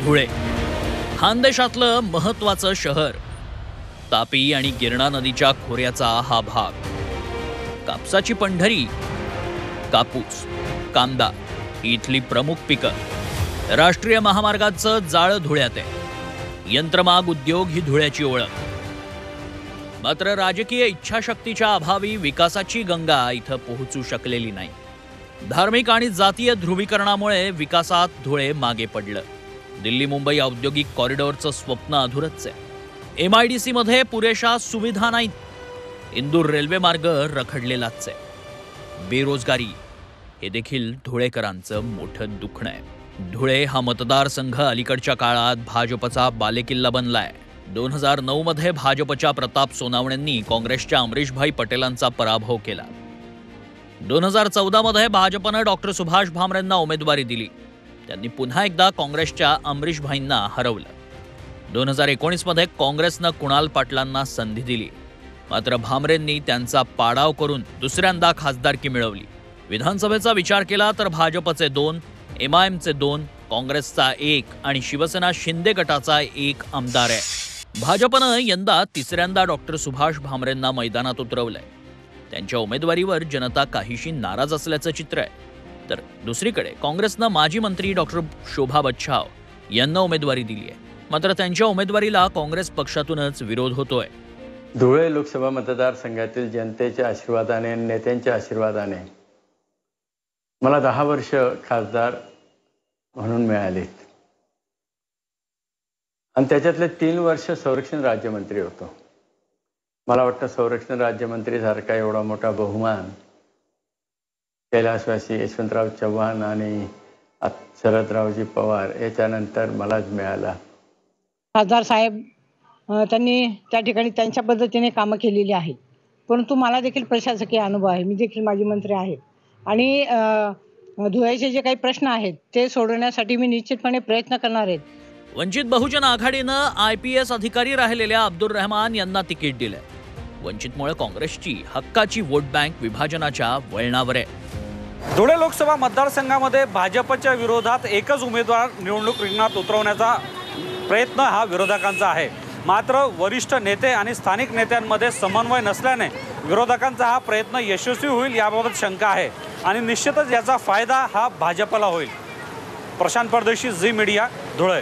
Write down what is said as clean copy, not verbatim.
धुळे खानदेशातलं महत्त्वाचं शहर. तापी आणि गिरणा नदीच्या खोऱ्याचा हा भाग. कापसाची पंढरी, कापूस, कांदा ही इथली प्रमुख पिकं. राष्ट्रीय महामार्गाचं जाळं धुळ्यात आहे. यंत्रमाग उद्योग ही धुळ्याची ओळख. मात्र राजकीय इच्छाशक्तीच्या अभावी विकासाची गंगा इथं पोहोचू शकलेली नाही. धार्मिक आणि जातीय ध्रुवीकरणामुळे विकासात धुळे मागे पडलं. दिल्ली मुंबई औद्योगिक कॉरिडॉरचं स्वप्न अधुरच आहे. MIDC मध्ये पुरेशा सुविधा नाहीत. इंदूर रेल्वे मार्ग रखडलेलाच आहे. बेरोजगारी हे देखील धुळेकरांचं मोठं दुखणं आहे. धुळे हा मतदारसंघ अलीकडच्या काळात भाजपचा बालेकिल्ला बनलाय. 2009 मध्ये भाजपच्या प्रताप सोनावणेंनी काँग्रेसच्या अमरीशभाई पटेलांचा पराभव केला. 2014 मध्ये भाजपनं डॉक्टर सुभाष भामरेंना उमेदवारी दिली. त्यांनी पुन्हा एकदा काँग्रेसच्या अमरीशभाईंना हरवलं. 2019 मध्ये काँग्रेसनं कुणाल पाटलांना संधी दिली. मात्र भामरेंनी त्यांचा पाडाव करून दुसऱ्यांदा खासदारकी मिळवली. विधानसभेचा विचार केला तर भाजपचे 2, MIMचे 2, काँग्रेसचा 1 आणि शिवसेना शिंदे गटाचा 1 आमदार आहे. भाजपनं यंदा तिसऱ्यांदा डॉक्टर सुभाष भामरेंना मैदानात उतरवलंय. त्यांच्या उमेदवारीवर जनता काहीशी नाराज असल्याचं चित्र आहे. तर दुसरीकडे काँग्रेसनं माजी मंत्री डॉक्टर शोभा बच्छाव यांना उमेदवारी दिली आहे. मात्र त्यांच्या उमेदवारीला काँग्रेस पक्षातूनच विरोध होतोय. धुळे लोकसभा मतदारसंघातील जनतेच्या आशीर्वादाने, नेत्यांच्या आशीर्वादाने मला 10 वर्ष खासदार म्हणून मिळालेत आणि त्याच्यातले 3 वर्ष संरक्षण राज्यमंत्री होतो. मला वाटतं संरक्षण राज्यमंत्रीसारखा एवढा मोठा बहुमान कैलासवासी यशवंतराव चव्हाण आणि शरदरावजी पवार याच्यानंतर मलाच मिळाला. खासदार साहेब त्यांनी त्या ठिकाणी त्यांच्या पद्धतीने कामं केलेली आहेत. परंतु मला देखील प्रशासकीय अनुभव आहे. मी देखील माजी मंत्री आहे आणि धुळ्याचे जे काही प्रश्न आहेत ते सोडवण्यासाठी मी निश्चितपणे प्रयत्न करणार आहेत. वंचित बहुजन आघाडीनं IPS अधिकारी राहिलेल्या अब्दुल रहमान यांना तिकीट दिलंय. वंचितमुळे काँग्रेसची हक्काची वोट बँक विभाजनाच्या वळणावर आहे. धुळे लोकसभा मतदारसंघामध्ये भाजपच्या विरोधात एकच उमेदवार निवडणूक रिंगणात उतरवण्याचा प्रयत्न हा विरोधकांचा आहे. मात्र वरिष्ठ नेते आणि स्थानिक नेत्यांमध्ये समन्वय नसल्याने विरोधकांचा हा प्रयत्न यशस्वी होईल याबाबत शंका आहे आणि निश्चितच याचा फायदा हा भाजपला होईल. प्रशांत परदेशी, झी मीडिया, धुळे.